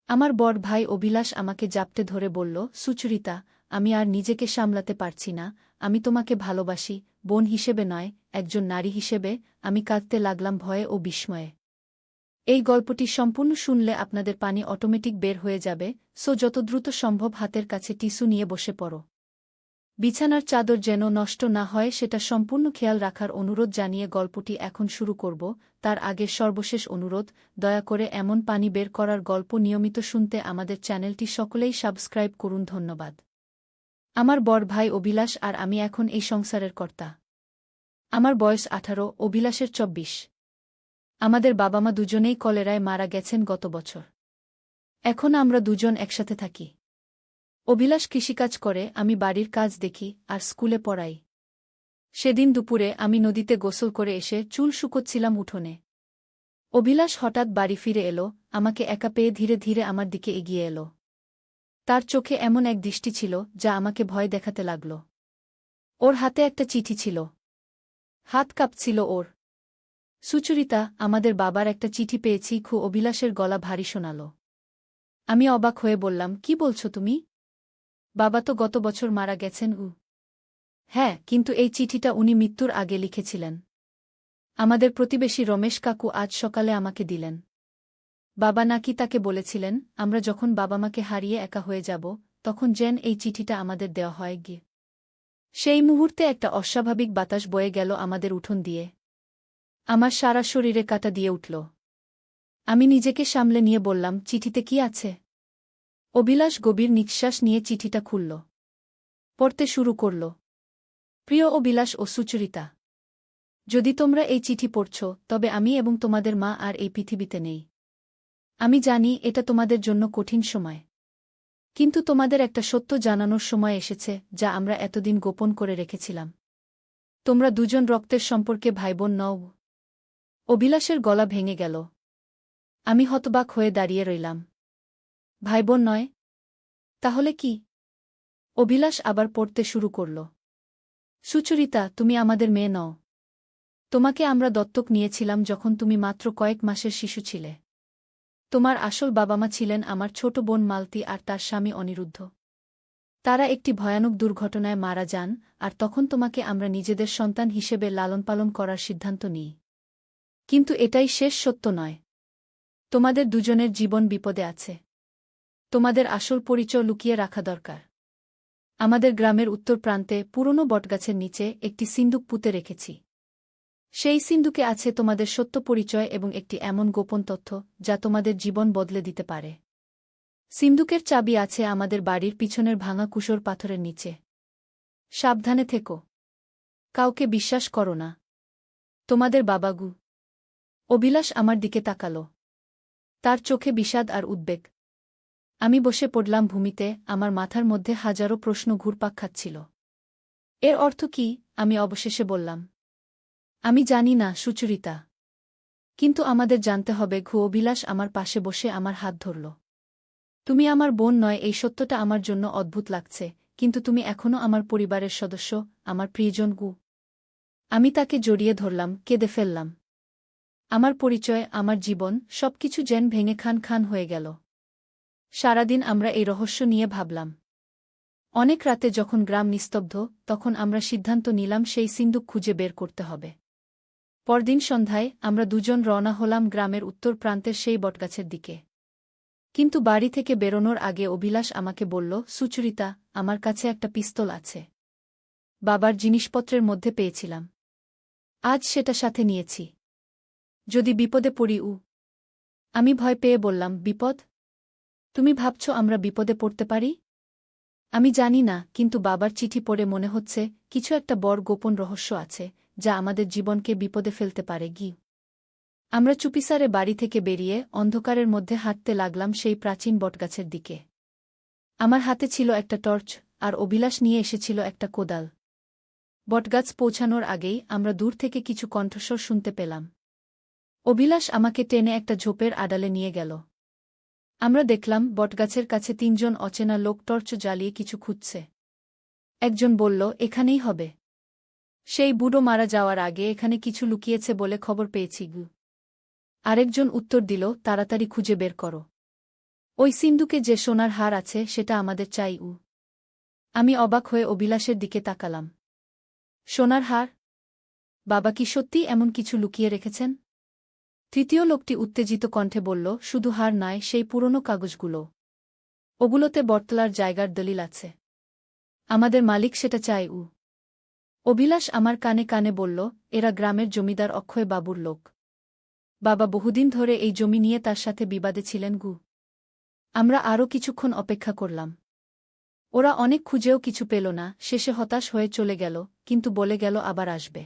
আমার বড় ভাই অভিলাষ আমাকে জাপটে ধরে বলল, সুচরিতা, আমি আর নিজেকে সামলাতে পারছি না, আমি তোমাকে ভালোবাসি, বোন হিসেবে নয়, একজন নারী হিসেবে। আমি কাঁদতে লাগলাম ভয়ে ও বিস্ময়ে। এই গল্পটি সম্পূর্ণ শুনলে আপনাদের পানি অটোমেটিক বের হয়ে যাবে, সো যত দ্রুত সম্ভব হাতের কাছে টিস্যু নিয়ে বসে পড়ো। বিছানার চাদর যেন নষ্ট না হয় সেটা সম্পূর্ণ খেয়াল রাখার অনুরোধ জানিয়ে গল্পটি এখন শুরু করব। তার আগে সর্বশেষ অনুরোধ, দয়া করে এমন পানি বের করার গল্প নিয়মিত শুনতে আমাদের চ্যানেলটি সকলেই সাবস্ক্রাইব করুন। ধন্যবাদ। আমার বড় ভাই অভিলাষ আর আমি এখন এই সংসারের কর্তা। আমার বয়স 18, অভিলাষের 24। আমাদের বাবা মা দুজনেই কলেরায় মারা গেছেন গত বছর। এখন আমরা দুজন একসাথে থাকি। অভিলাষ কৃষিকাজ করে, আমি বাড়ির কাজ দেখি আর স্কুলে পড়াই। সেদিন দুপুরে আমি নদীতে গোসল করে এসে চুল শুকোচ্ছিলাম উঠোনে। অভিলাষ হঠাৎ বাড়ি ফিরে এলো, আমাকে একা পেয়ে ধীরে ধীরে আমার দিকে এগিয়ে এলো। তার চোখে এমন এক দৃষ্টি ছিল যা আমাকে ভয় দেখাতে লাগল। ওর হাতে একটা চিঠি ছিল। হাত কাঁপছিল ওর। সুচরিতা, আমাদের বাবার একটা চিঠি পেয়েছি। অভিলাষের গলা ভারী শোনাল। আমি অবাক হয়ে বললাম, কি বলছো তুমি? বাবা তো গত বছর মারা গেছেন। হ্যাঁ, কিন্তু এই চিঠিটা উনি মৃত্যুর আগে লিখেছিলেন। আমাদের প্রতিবেশী রমেশ কাকু আজ সকালে আমাকে দিলেন। বাবা নাকি তাকে বলেছিলেন, আমরা যখন বাবা মাকে হারিয়ে একা হয়ে যাব, তখন যেন এই চিঠিটা আমাদের দেওয়া হয় গিয়ে। সেই মুহূর্তে একটা অস্বাভাবিক বাতাস বয়ে গেল আমাদের উঠোন দিয়ে। আমার সারা শরীরে কাঁটা দিয়ে উঠল। আমি নিজেকে সামলে নিয়ে বললাম, চিঠিতে কি আছে? অভিলাষ গভীর নিঃশ্বাস নিয়ে চিঠিটা খুলল। পড়তে শুরু করল। প্রিয় অভিলাষ ও সুচরিতা, যদি তোমরা এই চিঠি পড়ছ, তবে আমি এবং তোমাদের মা আর এই পৃথিবীতে নেই। আমি জানি এটা তোমাদের জন্য কঠিন সময়। কিন্তু তোমাদের একটা সত্য জানানোর সময় এসেছে, যা আমরা এতদিন গোপন করে রেখেছিলাম। তোমরা দুজন রক্তের সম্পর্কে ভাইবোন নও। অভিলাষের গলা ভেঙে গেল। আমি হতবাক হয়ে দাঁড়িয়ে রইলাম। ভাইবোন নয়? তাহলে কি? অভিলাষ আবার পড়তে শুরু করল। সুচরিতা, তুমি আমাদের মেয়ে নও। তোমাকে আমরা দত্তক নিয়েছিলাম যখন তুমি মাত্র কয়েক মাসের শিশু ছিলে। তোমার আসল বাবা মা ছিলেন আমার ছোট বোন মালতী আর তার স্বামী অনিরুদ্ধ। তারা একটি ভয়ানক দুর্ঘটনায় মারা যান, আর তখন তোমাকে আমরা নিজেদের সন্তান হিসেবে লালনপালন করার সিদ্ধান্ত নিই। কিন্তু এটাই শেষ সত্য নয়। তোমাদের দুজনের জীবন বিপদে আছে। তোমাদের আসল পরিচয় লুকিয়ে রাখা দরকার। আমাদের গ্রামের উত্তর প্রান্তে পুরনো বটগাছের নিচে একটি সিন্দুক পুঁতে রেখেছি। সেই সিন্দুকে আছে তোমাদের সত্য পরিচয় এবং একটি এমন গোপন তথ্য যা তোমাদের জীবন বদলে দিতে পারে। সিন্দুকের চাবি আছে আমাদের বাড়ির পিছনের ভাঙা কুশোর পাথরের নিচে। সাবধানে থেকো। কাউকে বিশ্বাস করো না। তোমাদের বাবাগু। অভিলাষ আমার দিকে তাকাল। তার চোখে বিষাদ আর উদ্বেগ। আমি বসে পড়লাম ভূমিতে, আমার মাথার মধ্যে হাজারো প্রশ্ন ঘুরপাক খাচ্ছিল। এর অর্থ কি? আমি অবশেষে বললাম। আমি জানি না, সুচরিতা। কিন্তু আমাদের জানতে হবে। অভিলাষ আমার পাশে বসে আমার হাত ধরল। তুমি আমার বোন নয়, এই সত্যটা আমার জন্য অদ্ভুত লাগছে, কিন্তু তুমি এখনও আমার পরিবারের সদস্য, আমার প্রিয়জন। আমি তাকে জড়িয়ে ধরলাম, কেঁদে ফেললাম। আমার পরিচয়, আমার জীবন, সবকিছু যেন ভেঙে খান খান হয়ে গেল। সারাদিন আমরা এই রহস্য নিয়ে ভাবলাম। অনেক রাতে যখন গ্রাম নিস্তব্ধ, তখন আমরা সিদ্ধান্ত নিলাম সেই সিন্দুক খুঁজে বের করতে হবে। পরদিন সন্ধ্যায় আমরা দুজন রওনা হলাম গ্রামের উত্তর প্রান্তের সেই বটগাছের দিকে। কিন্তু বাড়ি থেকে বেরোনোর আগে অভিলাষ আমাকে বলল, সুচরিতা, আমার কাছে একটা পিস্তল আছে। বাবার জিনিসপত্রের মধ্যে পেয়েছিলাম। আজ সেটা সাথে নিয়েছি। যদি বিপদে পড়ি। আমি ভয় পেয়ে বললাম, বিপদ? তুমি ভাবছ আমরা বিপদে পড়তে পারি? আমি জানি না, কিন্তু বাবার চিঠি পড়ে মনে হচ্ছে কিছু একটা বড় গোপন রহস্য আছে, যা আমাদের জীবনকে বিপদে ফেলতে পারে। আমরা চুপিসারে বাড়ি থেকে বেরিয়ে অন্ধকারের মধ্যে হাঁটতে লাগলাম সেই প্রাচীন বটগাছের দিকে। আমার হাতে ছিল একটা টর্চ, আর অভিলাষ নিয়ে এসেছিল একটা কোদাল। বটগাছ পৌঁছানোর আগেই আমরা দূর থেকে কিছু কণ্ঠস্বর শুনতে পেলাম। অভিলাষ আমাকে টেনে একটা ঝোপের আড়ালে নিয়ে গেল। আমরা দেখলাম বটগাছের কাছে তিনজন অচেনা লোক টর্চ জ্বালিয়ে কিছু খুঁজছে। একজন বলল, এখানেই হবে। সেই বুড়ো মারা যাওয়ার আগে এখানে কিছু লুকিয়েছে বলে খবর পেয়েছি। আরেকজন উত্তর দিল, তাড়াতাড়ি খুঁজে বের করো। ওই সিন্দুকে যে সোনার হার আছে সেটা আমাদের চাই। আমি অবাক হয়ে অভিলাষের দিকে তাকালাম। সোনার হার? বাবা কি সত্যি এমন কিছু লুকিয়ে রেখেছেন? তৃতীয় লোকটি উত্তেজিত কণ্ঠে বলল, শুধু হার নয়, সেই পুরনো কাগজগুলো। ওগুলোতে বটতলার জায়গার দলিল আছে। আমাদের মালিক সেটা চাই। অভিলাষ আমার কানে কানে বলল, এরা গ্রামের জমিদার অক্ষয় বাবুর লোক। বাবা বহুদিন ধরে এই জমি নিয়ে তার সাথে বিবাদে ছিলেন। আমরা আরও কিছুক্ষণ অপেক্ষা করলাম। ওরা অনেক খুঁজেও কিছু পেল না, শেষে হতাশ হয়ে চলে গেল, কিন্তু বলে গেল আবার আসবে।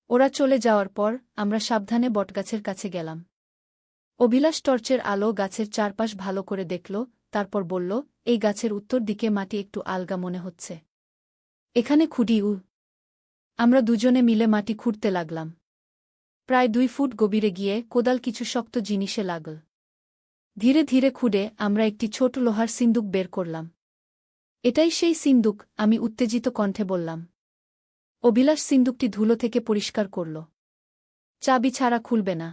ওরা চলে যাওয়ার পর আমরা সাবধানে বটগাছের কাছে গেলাম। অভিলাষ টর্চের আলো গাছের চারপাশ ভালো করে দেখল, তারপর বলল, এই গাছের উত্তর দিকে মাটি একটু আলগা মনে হচ্ছে। এখানে খুঁড়ি। আমরা দুজনে মিলে মাটি খুঁড়তে লাগলাম। প্রায় 2 ফুট গভীরে গিয়ে কোদাল কিছু শক্ত জিনিসে লাগল। ধীরে ধীরে খুঁড়ে আমরা একটি ছোট লোহার সিন্দুক বের করলাম। এটাই সেই সিন্দুক, আমি উত্তেজিত কণ্ঠে বললাম। অভিলাষ সিন্দুকটি ধুলো থেকে পরিষ্কার করল। চাবি ছাড়া খুলবে না।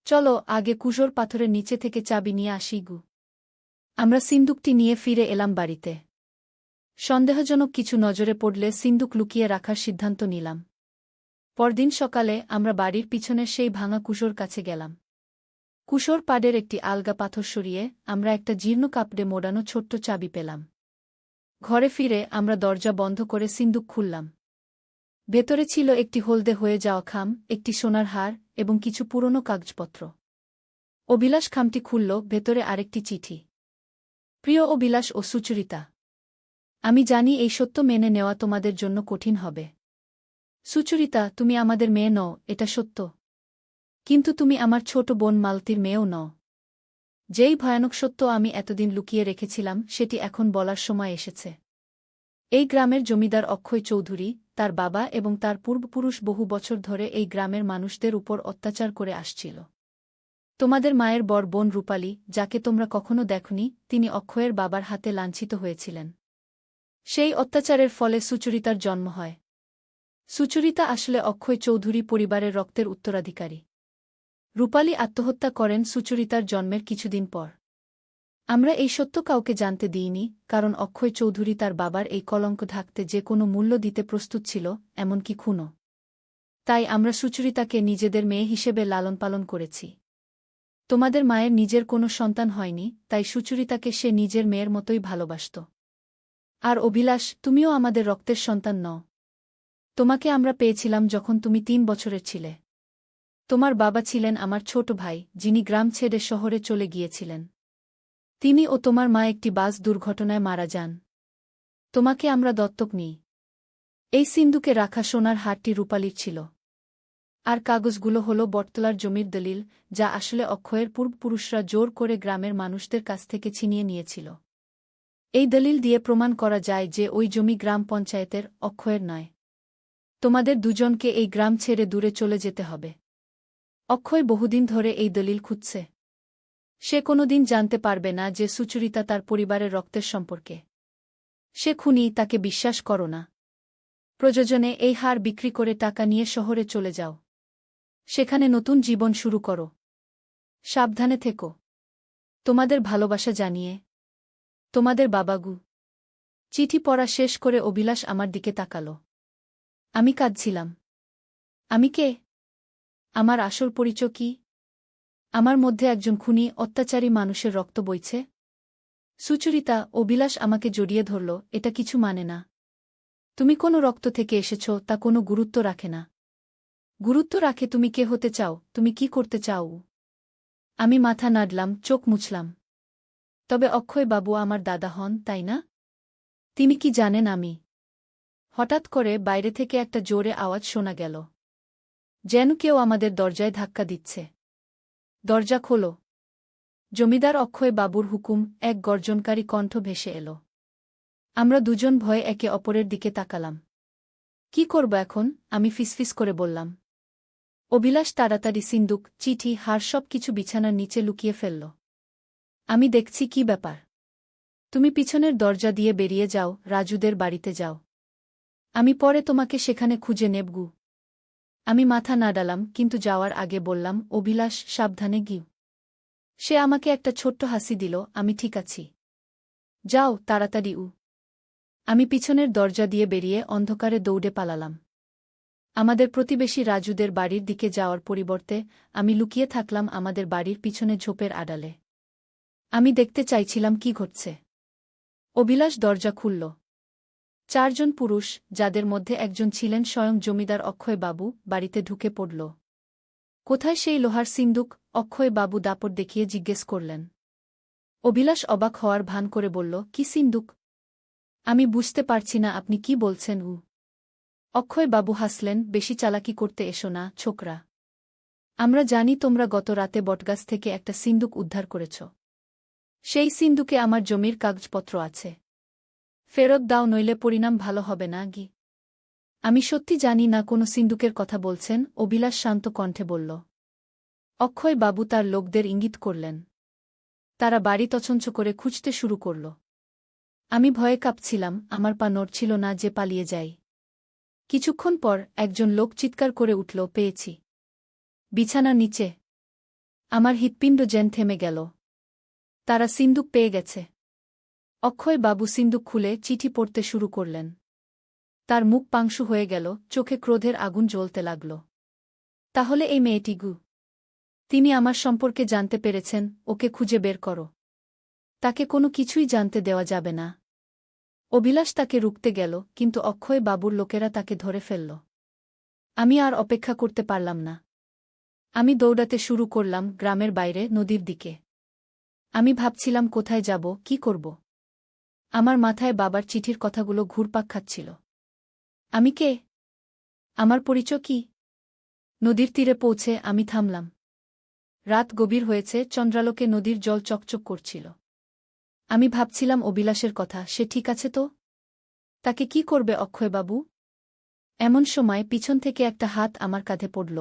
চলো আগে কুশোর পাথরের নিচে থেকে চাবি নিয়ে আসি। আমরা সিন্দুকটি নিয়ে ফিরে এলাম বাড়িতে। সন্দেহজনক কিছু নজরে পড়লে সিন্দুক লুকিয়ে রাখার সিদ্ধান্ত নিলাম। পরদিন সকালে আমরা বাড়ির পিছনের সেই ভাঙা কুশোর কাছে গেলাম। কুশোর পাড়ের একটি আলগা পাথর সরিয়ে আমরা একটা জীর্ণ কাপড়ে মোড়ানো ছোট্ট চাবি পেলাম। ঘরে ফিরে আমরা দরজা বন্ধ করে সিন্দুক খুললাম। ভেতরে ছিল একটি হলদে হয়ে যাওয়া খাম, একটি সোনার হার এবং কিছু পুরনো কাগজপত্র। অভিলাষ খামটি খুলল, ভেতরে আরেকটি চিঠি। প্রিয় অভিলাষ ও সুচরিতা, আমি জানি এই সত্য মেনে নেওয়া তোমাদের জন্য কঠিন হবে। সুচরিতা, তুমি আমাদের মেয়ে নও, এটা সত্য। কিন্তু তুমি আমার ছোট বোন মালতীর মেয়েও নও। যেই ভয়ানক সত্য আমি এতদিন লুকিয়ে রেখেছিলাম সেটি এখন বলার সময় এসেছে। এই গ্রামের জমিদার অক্ষয় চৌধুরী, তার বাবা এবং তার পূর্বপুরুষ বহু বছর ধরে এই গ্রামের মানুষদের উপর অত্যাচার করে আসছিল। তোমাদের মায়ের বড় বোন রূপালী, যাকে তোমরা কখনো দেখনি, তিনি অক্ষয়ের বাবার হাতে লাঞ্ছিত হয়েছিলেন। সেই অত্যাচারের ফলে সুচরিতার জন্ম হয়। সুচরিতা আসলে অক্ষয় চৌধুরী পরিবারের রক্তের উত্তরাধিকারী। রূপালী আত্মহত্যা করেন সুচরিতার জন্মের কিছুদিন পর। আমরা এই সত্য কাউকে জানতে দিইনি, কারণ অক্ষয় চৌধুরী তার বাবার এই কলঙ্ক ঢাকতে যে কোনো মূল্য দিতে প্রস্তুত ছিল, এমনকি খুনও। তাই আমরা সুচরিতাকে নিজেদের মেয়ে হিসেবে লালনপালন করেছি। তোমাদের মায়ের নিজের কোনো সন্তান হয়নি, তাই সুচরিতাকে সে নিজের মেয়ের মতোই ভালোবাসত। আর অভিলাষ, তুমিও আমাদের রক্তের সন্তান নও। তোমাকে আমরা পেয়েছিলাম যখন তুমি 3 বছরের ছিলে। তোমার বাবা ছিলেন আমার ছোট ভাই, যিনি গ্রাম ছেড়ে শহরে চলে গিয়েছিলেন। তিনি ও তোমার মা একটি বাস দুর্ঘটনায় মারা যান। তোমাকে আমরা দত্তক নিই। এই সিন্দুকে রাখা সোনার হারটি রূপালীর ছিল। আর কাগজগুলো হল বটতলার জমির দলিল, যা আসলে অক্ষয়ের পূর্বপুরুষরা জোর করে গ্রামের মানুষদের কাছ থেকে ছিনিয়ে নিয়েছিল। এই দলিল দিয়ে প্রমাণ করা যায় যে ওই জমি গ্রাম পঞ্চায়েতের, অক্ষয়ের নয়। তোমাদের দুজনকে এই গ্রাম ছেড়ে দূরে চলে যেতে হবে। অক্ষয় বহুদিন ধরে এই দলিল খুঁজছে। সে কোনোদিন জানতে পারবে না যে সুচরিতা তার পরিবারের রক্তের সম্পর্কে। সে খুনি, তাকে বিশ্বাস করো না। প্রয়োজনে এই হার বিক্রি করে টাকা নিয়ে শহরে চলে যাও। সেখানে নতুন জীবন শুরু করো। সাবধানে থেকো। তোমাদের ভালোবাসা জানিয়ে, তোমাদের বাবাগু। চিঠি পড়া শেষ করে অভিলাষ আমার দিকে তাকাল। আমি কাঁদছিলাম। আমি কে? আমার আসল পরিচয় কি? আমার মধ্যে একজন খুনি, অত্যাচারী মানুষের রক্ত বইছে। সুচরিতা, অভিলাষ আমাকে জড়িয়ে ধরল, এটা কিছু মানে না। তুমি কোনো রক্ত থেকে এসেছ তা কোনো গুরুত্ব রাখে না। গুরুত্ব রাখে তুমি কে হতে চাও, তুমি কি করতে চাও। আমি মাথা নাড়লাম, চোখ মুছলাম। তবে অক্ষয় বাবু আমার দাদা হন, তাই না? তিনি কি জানেন আমি? হঠাৎ করে বাইরে থেকে একটা জোরে আওয়াজ শোনা গেল। যেন কেউ আমাদের দরজায় ধাক্কা দিচ্ছে। দরজা খোলো। জমিদার অক্ষয় বাবুর হুকুম, এক গর্জনকারী কণ্ঠ ভেসে এল। আমরা দুজন ভয়ে একে অপরের দিকে তাকালাম। কি করব এখন? আমি ফিসফিস করে বললাম। অভিলাষ তাড়াতাড়ি সিন্দুক, চিঠি, হার সব কিছু বিছানার নিচে লুকিয়ে ফেলল। আমি দেখছি কি ব্যাপার। তুমি পিছনের দরজা দিয়ে বেরিয়ে যাও, রাজুদের বাড়িতে যাও। আমি পরে তোমাকে সেখানে খুঁজে নেবগু। আমি মাথা নাড়ালাম, কিন্তু যাওয়ার আগে বললাম, অভিলাষ, সাবধানে গিও। সে আমাকে একটা ছোট্ট হাসি দিল, আমি ঠিক আছি। যাও, তাড়াতাড়ি আমি পিছনের দরজা দিয়ে বেরিয়ে অন্ধকারে দৌড়ে পালালাম। আমাদের প্রতিবেশী রাজুদের বাড়ির দিকে যাওয়ার পরিবর্তে আমি লুকিয়ে থাকলাম আমাদের বাড়ির পিছনে ঝোপের আড়ালে। আমি দেখতে চাইছিলাম কি ঘটছে। অভিলাষ দরজা খুলল। 4 জন পুরুষ, যাদের মধ্যে একজন ছিলেন স্বয়ং জমিদার অক্ষয় বাবু, বাড়িতে ঢুকে পড়ল। কোথায় সেই লোহার সিন্দুক? অক্ষয় বাবু দাপট দেখিয়ে জিজ্ঞেস করলেন। অভিলাষ অবাক হওয়ার ভান করে বলল, কি সিন্দুক? আমি বুঝতে পারছি না আপনি কি বলছেন। অক্ষয় বাবু হাসলেন, বেশি চালাকি করতে এসো না, ছোকরা। আমরা জানি তোমরা গত রাতে বটগাছ থেকে একটা সিন্দুক উদ্ধার করেছ। সেই সিন্দুকে আমার জমির কাগজপত্র আছে। ফেরত দাও, নইলে পরিণাম ভালো হবে না। আমি সত্যি জানি না কোনো সিন্দুকের কথা বলছেন, অভিলাষ শান্ত কণ্ঠে বলল। অক্ষয় বাবু তার লোকদের ইঙ্গিত করলেন। তারা বাড়ি তছঞ্চ করে খুঁজতে শুরু করল। আমি ভয়ে কাঁপছিলাম, আমার পা নড়ছিল না যে পালিয়ে যাই। কিছুক্ষণ পর একজন লোক চিৎকার করে উঠল, পেয়েছি। বিছানার নিচে। আমার হৃৎপিণ্ড যেন থেমে গেল। তারা সিন্দুক পেয়ে গেছে। অক্ষয় বাবু সিন্দুক খুলে চিঠি পড়তে শুরু করলেন। তার মুখ পাংশু হয়ে গেল, চোখে ক্রোধের আগুন জ্বলতে লাগল। তাহলে এই মেয়েটি তিনি আমার সম্পর্কে জানতে পেরেছেন, ওকে খুঁজে বের করো। তাকে কোনো কিছুই জানতে দেওয়া যাবে না। অভিলাষ তাকে রুখতে গেল, কিন্তু অক্ষয় বাবুর লোকেরা তাকে ধরে ফেলল। আমি আর অপেক্ষা করতে পারলাম না। আমি দৌড়াতে শুরু করলাম গ্রামের বাইরে, নদীর দিকে। আমি ভাবছিলাম কোথায় যাব, কি করব। আমার মাথায় বাবার চিঠির কথাগুলো ঘুরপাক খাচ্ছিল। আমি কে? আমার পরিচয় কি? নদীর তীরে পৌঁছে আমি থামলাম। রাত গভীর হয়েছে, চন্দ্রালোকে নদীর জল চকচক করছিল। আমি ভাবছিলাম অভিলাষের কথা, সে ঠিক আছে তো? তাকে কি করবে অক্ষয়বাবু? এমন সময় পিছন থেকে একটা হাত আমার কাঁধে পড়ল।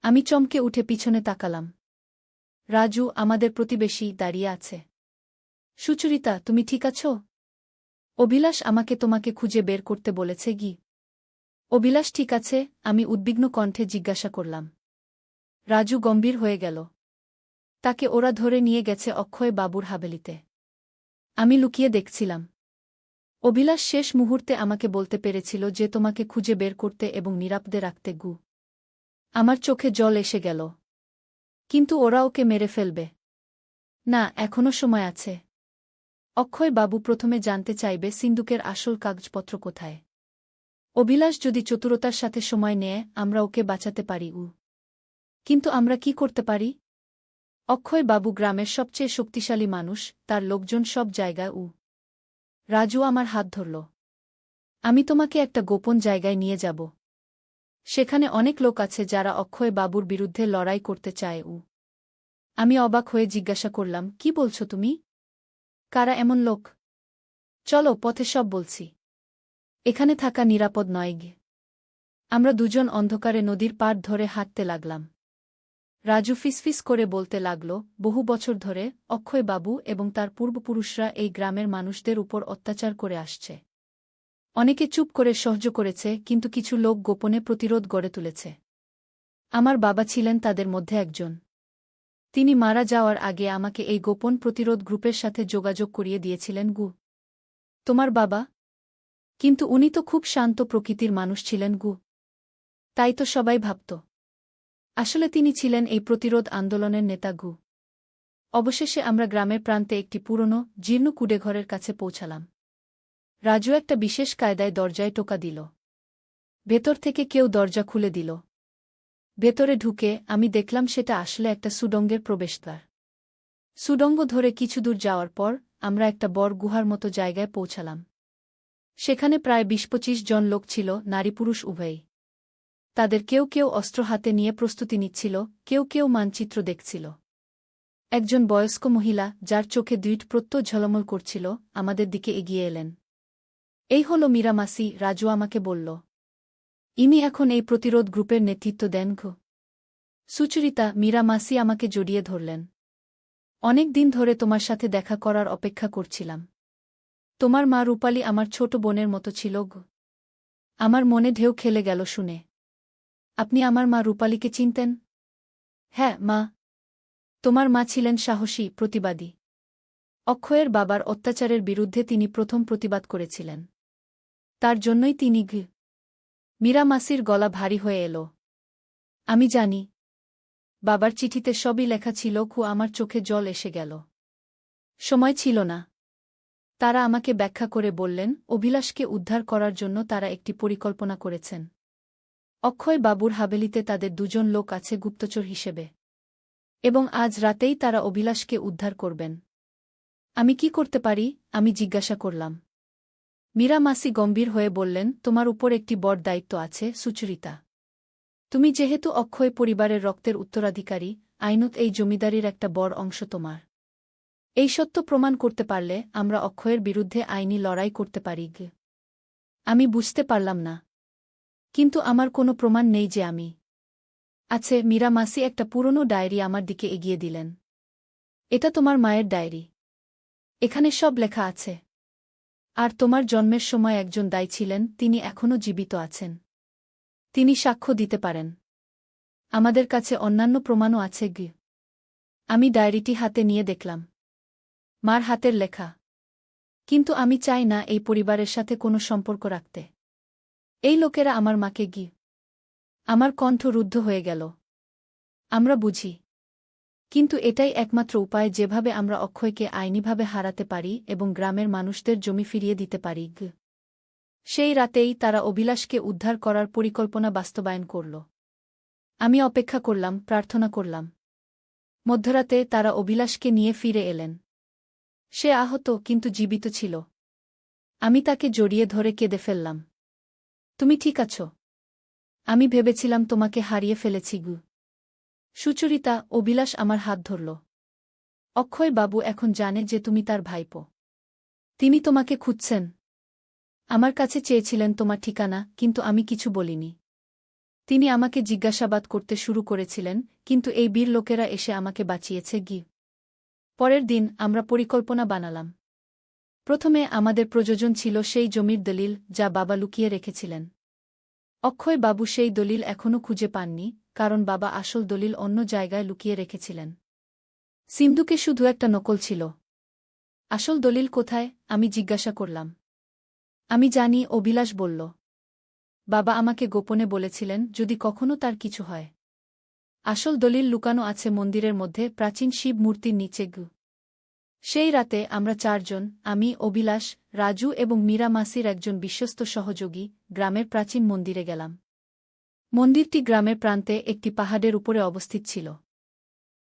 আমি চমকে উঠে পিছনে তাকালাম। রাজু, আমাদের প্রতিবেশী, দাঁড়িয়ে আছে। সুচরিতা, তুমি ঠিক আছো? অভিলাষ আমাকে তোমাকে খুঁজে বের করতে বলেছে। অভিলাষ ঠিক আছে? আমি উদ্বিগ্ন কণ্ঠে জিজ্ঞাসা করলাম। রাজু গম্ভীর হয়ে গেল। তাকে ওরা ধরে নিয়ে গেছে অক্ষয় বাবুর হাভেলিতে। আমি লুকিয়ে দেখছিলাম। অভিলাষ শেষ মুহূর্তে আমাকে বলতে পেরেছিল যে তোমাকে খুঁজে বের করতে এবং নিরাপদে রাখতে। আমার চোখে জল এসে গেল। কিন্তু ওরা ওকে মেরে ফেলবে। না, এখনো সময় আছে। অক্ষয় বাবু প্রথমে জানতে চাইবে সিন্দুকের আসল কাগজপত্র কোথায়। অভিলাষ যদি চতুরতার সাথে সময় নেয়, আমরা ওকে বাঁচাতে পারি। কিন্তু আমরা কি করতে পারি? অক্ষয় বাবু গ্রামের সবচেয়ে শক্তিশালী মানুষ, তার লোকজন সব জায়গায়। রাজু আমার হাত ধরল। আমি তোমাকে একটা গোপন জায়গায় নিয়ে যাব। সেখানে অনেক লোক আছে যারা অক্ষয় বাবুর বিরুদ্ধে লড়াই করতে চায়। আমি অবাক হয়ে জিজ্ঞাসা করলাম, কি বলছো তুমি? কারা এমন লোক? চলো, পথে সব বলছি। এখানে থাকা নিরাপদ নয়। আমরা দুজন অন্ধকারে নদীর পাড় ধরে হাঁটতে লাগলাম। রাজু ফিসফিস করে বলতে লাগল, বহু বছর ধরে অক্ষয় বাবু এবং তার পূর্বপুরুষরা এই গ্রামের মানুষদের উপর অত্যাচার করে আসছে। অনেকে চুপ করে সহ্য করেছে, কিন্তু কিছু লোক গোপনে প্রতিরোধ গড়ে তুলেছে। আমার বাবা ছিলেন তাদের মধ্যে একজন। তিনি মারা যাওয়ার আগে আমাকে এই গোপন প্রতিরোধ গ্রুপের সাথে যোগাযোগ করিয়ে দিয়েছিলেন। তোমার বাবা? কিন্তু উনি তো খুব শান্ত প্রকৃতির মানুষ ছিলেন। তাই তো সবাই ভাবত। আসলে তিনি ছিলেন এই প্রতিরোধ আন্দোলনের নেতা। অবশেষে আমরা গ্রামের প্রান্তে একটি পুরনো জীর্ণ কুডেঘরের কাছে পৌঁছালাম। রাজু একটা বিশেষ কায়দায় দরজায় টোকা দিল। ভেতর থেকে কেউ দরজা খুলে দিল। ভেতরে ঢুকে আমি দেখলাম সেটা আসলে একটা সুডঙ্গের প্রবেশদ্বার। সুডঙ্গ ধরে কিছু দূর যাওয়ার পর আমরা একটা বড় গুহার মতো জায়গায় পৌঁছালাম। সেখানে প্রায় ২০-২৫ জন লোক ছিল, নারী পুরুষ উভয়ই। তাদের কেউ কেউ অস্ত্র হাতে নিয়ে প্রস্তুতি নিচ্ছিল, কেউ কেউ মানচিত্র দেখছিল। একজন বয়স্ক মহিলা, যার চোখে দৃঢ় প্রত্যয় ঝলমল করছিল, আমাদের দিকে এগিয়ে এলেন। এই হল মীরা মাসি, রাজু আমাকে বলল। ইনি এখন এই প্রতিরোধ গ্রুপের নেতৃত্ব দেন। সুচরিতা, মীরা মাসি আমাকে জড়িয়ে ধরলেন। অনেক দিন ধরে তোমার সাথে দেখা করার অপেক্ষা করছিলাম। তোমার মা রূপালী আমার ছোট বোনের মতো ছিল। আমার মনে ঢেউ খেলে গেল শুনে। আপনি আমার মা রূপালীকে চিনতেন? হ্যাঁ, মা। তোমার মা ছিলেন সাহসী, প্রতিবাদী। অক্ষয়ের বাবার অত্যাচারের বিরুদ্ধে তিনি প্রথম প্রতিবাদ করেছিলেন। তার জন্যই তিনি মীরা মাসির গলা ভারী হয়ে এল। আমি জানি। বাবার চিঠিতে সবই লেখা ছিল। আমার চোখে জল এসে গেল। সময় ছিল না। তারা আমাকে ব্যাখ্যা করে বললেন, অভিলাষকে উদ্ধার করার জন্য তারা একটি পরিকল্পনা করেছেন। অক্ষয় বাবুর হাভেলিতে তাদের দুজন লোক আছে গুপ্তচর হিসেবে। এবং আজ রাতেই তারা অভিলাষকে উদ্ধার করবেন। আমি কি করতে পারি? আমি জিজ্ঞাসা করলাম। মীরা মাসি গম্ভীর হয়ে বললেন, তোমার উপর একটি বড় দায়িত্ব আছে, সুচরিতা। তুমি যেহেতু অক্ষয় পরিবারের রক্তের উত্তরাধিকারী, আইনত এই জমিদারির একটা বড় অংশ তোমার। এই সত্য প্রমাণ করতে পারলে আমরা অক্ষয়ের বিরুদ্ধে আইনি লড়াই করতে পারি। আমি বুঝতে পারলাম না। কিন্তু আমার কোনো প্রমাণ নেই যে আমি আছে। মীরা মাসি একটা পুরনো ডায়েরি আমার দিকে এগিয়ে দিলেন। এটা তোমার মায়ের ডায়েরি। এখানে সব লেখা আছে। আর তোমার জন্মের সময় একজন দায়ী ছিলেন, তিনি এখনও জীবিত আছেন। তিনি সাক্ষ্য দিতে পারেন। আমাদের কাছে অন্যান্য প্রমাণও আছে। আমি ডায়েরিটি হাতে নিয়ে দেখলাম। মার হাতের লেখা। কিন্তু আমি চাই না এই পরিবারের সাথে কোনো সম্পর্ক রাখতে। এই লোকেরা আমার মাকে আমার কণ্ঠ রুদ্ধ হয়ে গেল। আমরা বুঝি। কিন্তু এটাই একমাত্র উপায় যেভাবে আমরা অক্ষয়কে আইনিভাবে হারাতে পারি এবং গ্রামের মানুষদের জমি ফিরিয়ে দিতে পারি। সেই রাতেই তারা অভিলাষকে উদ্ধার করার পরিকল্পনা বাস্তবায়ন করল। আমি অপেক্ষা করলাম, প্রার্থনা করলাম। মধ্যরাতে তারা অভিলাষকে নিয়ে ফিরে এলেন। সে আহত কিন্তু জীবিত ছিল। আমি তাকে জড়িয়ে ধরে কেঁদে ফেললাম। তুমি ঠিক আছো? আমি ভেবেছিলাম তোমাকে হারিয়ে ফেলেছি। সুচরিতা, অভিলাষ আমার হাত ধরল। অক্ষয় বাবু এখন জানে যে তুমি তার ভাইপো। তিনি তোমাকে খুঁজছেন। আমার কাছে চেয়েছিলেন তোমার ঠিকানা, কিন্তু আমি কিছু বলিনি। তিনি আমাকে জিজ্ঞাসাবাদ করতে শুরু করেছিলেন, কিন্তু এই বীর লোকেরা এসে আমাকে বাঁচিয়েছে। পরের দিন আমরা পরিকল্পনা বানালাম। প্রথমে আমাদের প্রয়োজন ছিল সেই জমির দলিল যা বাবা লুকিয়ে রেখেছিলেন। অক্ষয় বাবু সেই দলিল এখনও খুঁজে পাননি, কারণ বাবা আসল দলিল অন্য জায়গায় লুকিয়ে রেখেছিলেন। সিন্ধুকে শুধু একটা নকল ছিল। আসল দলিল কোথায়? আমি জিজ্ঞাসা করলাম। আমি জানি, অভিলাষ বলল। বাবা আমাকে গোপনে বলেছিলেন, যদি কখনো তার কিছু হয়। আসল দলিল লুকানো আছে মন্দিরের মধ্যে, প্রাচীন শিব মূর্তির নিচে। সেই রাতে আমরা চারজন, আমি, অভিলাষ, রাজু এবং মীরা মাসির একজন বিশ্বস্ত সহযোগী, গ্রামের প্রাচীন মন্দিরে গেলাম। মন্দিরটি গ্রামের প্রান্তে একটি পাহাড়ের উপরে অবস্থিত ছিল।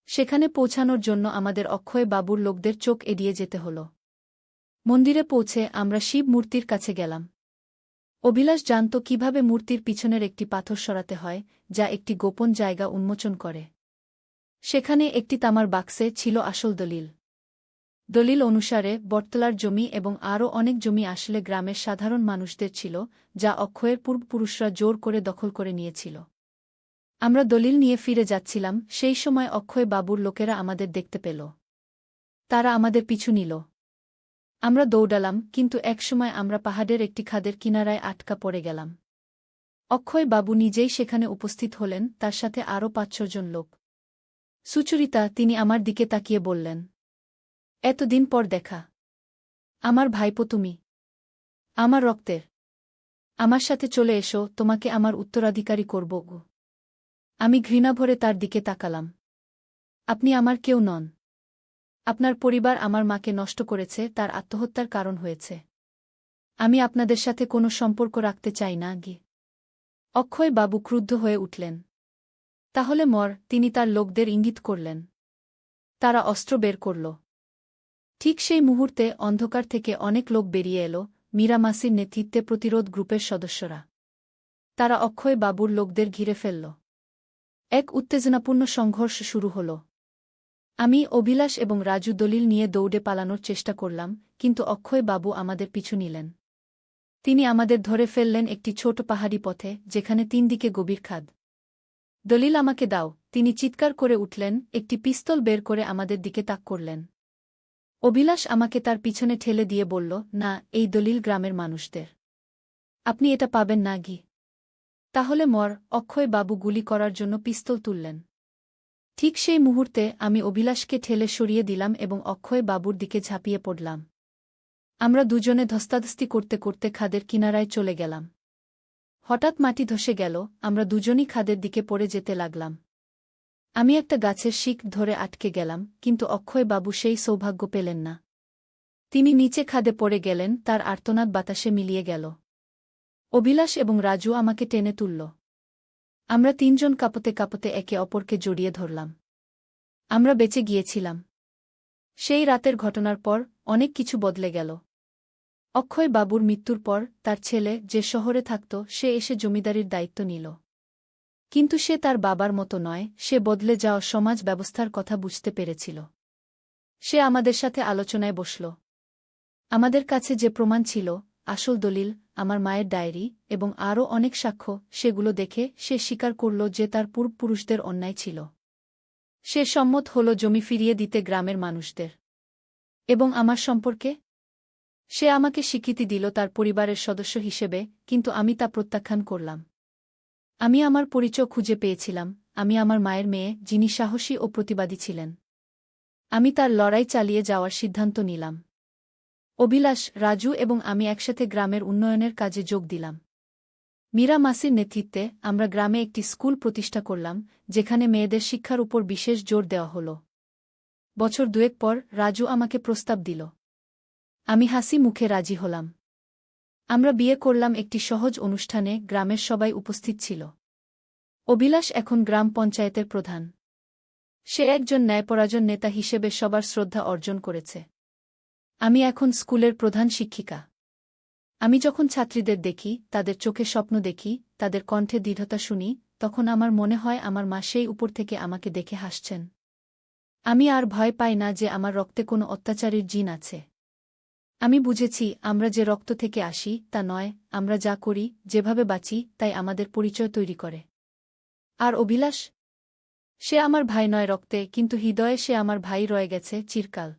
সেখানে পৌঁছানোর জন্য আমাদের অক্ষয় বাবুর লোকদের চোখ এড়িয়ে যেতে হল। মন্দিরে পৌঁছে আমরা শিব মূর্তির কাছে গেলাম। অভিলাষ জানত কিভাবে মূর্তির পিছনের একটি পাথর সরাতে হয়, যা একটি গোপন জায়গা উন্মোচন করে। সেখানে একটি তামার বাক্সে ছিল আসল দলিল। দলিল অনুসারে বটতলার জমি এবং আরও অনেক জমি আসলে গ্রামের সাধারণ মানুষদের ছিল, যা অক্ষয়ের পূর্বপুরুষরা জোর করে দখল করে নিয়েছিল। আমরা দলিল নিয়ে ফিরে যাচ্ছিলাম, সেই সময় অক্ষয় বাবুর লোকেরা আমাদের দেখতে পেল। তারা আমাদের পিছু নিল। আমরা দৌড়ালাম, কিন্তু একসময় আমরা পাহাড়ের একটি খাদের কিনারায় আটকা পড়ে গেলাম। অক্ষয় বাবু নিজেই সেখানে উপস্থিত হলেন, তার সাথে আরও ৫-৬ জন লোক। সুচরিতা, তিনি আমার দিকে তাকিয়ে বললেন, এতদিন পর দেখা। আমার ভাইপো তুমি। আমার রক্তের। আমার সাথে চলে এসো, তোমাকে আমার উত্তরাধিকারী করব। আমি ঘৃণাভরে তার দিকে তাকালাম। আপনি আমার কেউ নন। আপনার পরিবার আমার মাকে নষ্ট করেছে, তার আত্মহত্যার কারণ হয়েছে। আমি আপনাদের সাথে কোনো সম্পর্ক রাখতে চাই না। অক্ষয় বাবু ক্রুদ্ধ হয়ে উঠলেন। তাহলে মর, তিনি তার লোকদের ইঙ্গিত করলেন। তারা অস্ত্র বের করল। ঠিক সেই মুহূর্তে অন্ধকার থেকে অনেক লোক বেরিয়ে এল, মীরা মাসির নেতৃত্বে প্রতিরোধ গ্রুপের সদস্যরা। তারা অক্ষয় বাবুর লোকদের ঘিরে ফেলল। এক উত্তেজনাপূর্ণ সংঘর্ষ শুরু হল। আমি, অভিলাষ এবং রাজু দলিল নিয়ে দৌড়ে পালানোর চেষ্টা করলাম, কিন্তু অক্ষয় বাবু আমাদের পিছু নিলেন। তিনি আমাদের ধরে ফেললেন একটি ছোট পাহাড়ি পথে, যেখানে ৩ দিকে গভীর খাদ। দলিল আমাকে দাও, তিনি চিৎকার করে উঠলেন, একটি পিস্তল বের করে আমাদের দিকে তাক করলেন। অভিলাষ আমাকে তার পিছনে ঠেলে দিয়ে বলল, না, এই দলিল গ্রামের মানুষদের। আপনি এটা পাবেন না। তাহলে মর। অক্ষয় বাবু গুলি করার জন্য পিস্তল তুললেন। ঠিক সেই মুহূর্তে আমি অভিলাষকে ঠেলে সরিয়ে দিলাম এবং অক্ষয় বাবুর দিকে ঝাঁপিয়ে পড়লাম। আমরা দুজনে ধস্তাধস্তি করতে করতে খাদের কিনারায় চলে গেলাম। হঠাৎ মাটি ধসে গেল, আমরা দুজনই খাদের দিকে পড়ে যেতে লাগলাম। আমি একটা গাছের শিক ধরে আটকে গেলাম, কিন্তু অক্ষয় বাবু সেই সৌভাগ্য পেলেন না। তিনি নিচে খাদে পড়ে গেলেন, তার আর্তনাদ বাতাসে মিলিয়ে গেল। অভিলাষ এবং রাজু আমাকে টেনে তুলল। আমরা তিনজন কাঁপতে কাঁপতে একে অপরকে জড়িয়ে ধরলাম। আমরা বেঁচে গিয়েছিলাম। সেই রাতের ঘটনার পর অনেক কিছু বদলে গেল। অক্ষয় বাবুর মৃত্যুর পর তার ছেলে যে শহরে থাকত সে এসে জমিদারির দায়িত্ব নিল। কিন্তু সে তার বাবার মতো নয়, সে বদলে যাওয়া সমাজ ব্যবস্থার কথা বুঝতে পেরেছিল। সে আমাদের সাথে আলোচনায় বসল। আমাদের কাছে যে প্রমাণ ছিল, আসল দলিল, আমার মায়ের ডায়েরি এবং আরও অনেক সাক্ষ্য, সেগুলো দেখে সে স্বীকার করল যে তার পূর্বপুরুষদের অন্যায় ছিল। সে সম্মত হল জমি ফিরিয়ে দিতে গ্রামের মানুষদের। এবং আমার সম্পর্কে সে আমাকে স্বীকৃতি দিল তার পরিবারের সদস্য হিসেবে, কিন্তু আমি তা প্রত্যাখ্যান করলাম। আমি আমার পরিচয় খুঁজে পেয়েছিলাম, আমি আমার মায়ের মেয়ে, যিনি সাহসী ও প্রতিবাদী ছিলেন। আমি তার লড়াই চালিয়ে যাওয়ার সিদ্ধান্ত নিলাম। অভিলাষ, রাজু এবং আমি একসাথে গ্রামের উন্নয়নের কাজে যোগ দিলাম। মীরা মাসির নেতৃত্বে আমরা গ্রামে একটি স্কুল প্রতিষ্ঠা করলাম, যেখানে মেয়েদের শিক্ষার উপর বিশেষ জোর দেওয়া হল। বছর দুয়েক পর রাজু আমাকে প্রস্তাব দিল। আমি হাসি মুখে রাজি হলাম। আমরা বিয়ে করলাম একটি সহজ অনুষ্ঠানে, গ্রামের সবাই উপস্থিত ছিল। অভিলাষ এখন গ্রাম পঞ্চায়েতের প্রধান। সে একজন ন্যায়পরায়ণ নেতা হিসেবে সবার শ্রদ্ধা অর্জন করেছে। আমি এখন স্কুলের প্রধান শিক্ষিকা। আমি যখন ছাত্রীদের দেখি, তাদের চোখে স্বপ্ন দেখি, তাদের কণ্ঠে দৃঢ়তা শুনি, তখন আমার মনে হয় আমার মা সেই উপর থেকে আমাকে দেখে হাসছেন। আমি আর ভয় পাই না যে আমার রক্তে কোনো অত্যাচারীর জিন আছে। আমি বুঝেছি, আমরা যে রক্ত থেকে আসি তা নয়, আমরা যা করি, যেভাবে বাঁচি, তাই আমাদের পরিচয় তৈরি করে। আর অভিলাষ, সে আমার ভাই নয় রক্তে, কিন্তু হৃদয়ে সে আমার ভাই রয়ে গেছে চিরকাল।